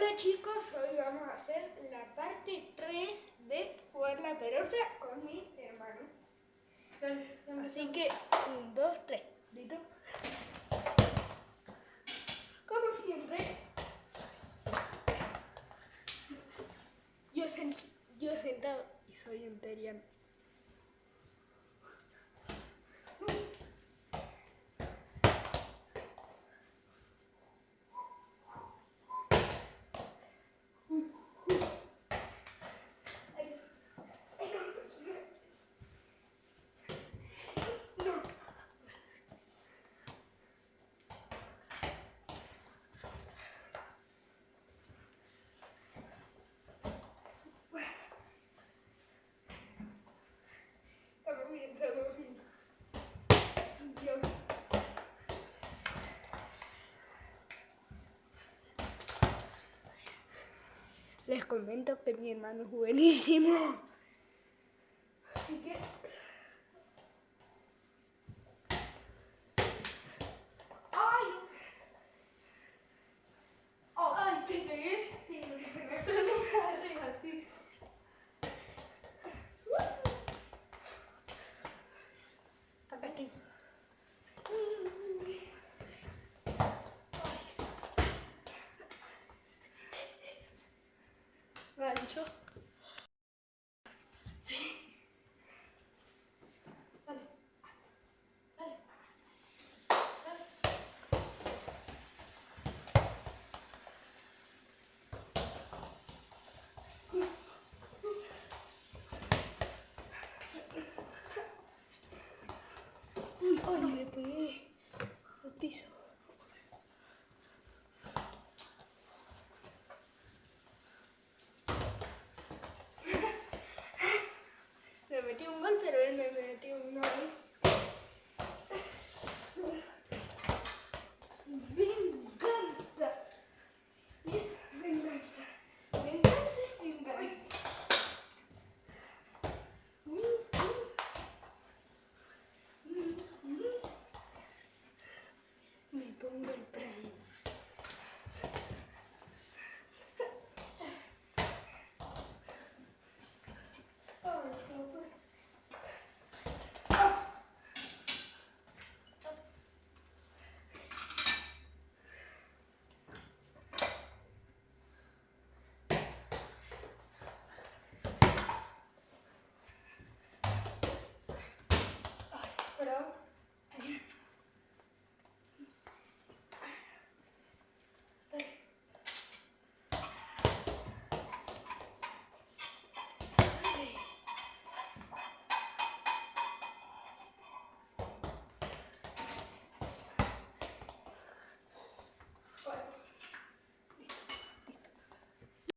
Hola chicos, hoy vamos a hacer la parte 3 de jugar la pelota con mi hermano. Así que, 1, 2, 3, ¿listo? Como siempre, yo sentado y soy un teriano. Estamos bien. Dios. Les comento que mi hermano es buenísimo. Así que... ¡Ay! Oh, ¡ay! ¿Te pegué? Sí, me pegué. Pero no me agarré así. Acá estoy. Gancho. Sí. Dale. Dale. Dale. Uy, ay, me pegué al piso. Me metí un gol, pero él me metió un gol. Venganza. Es venganza. Venganza es venganza. Me pongo el premio. Pero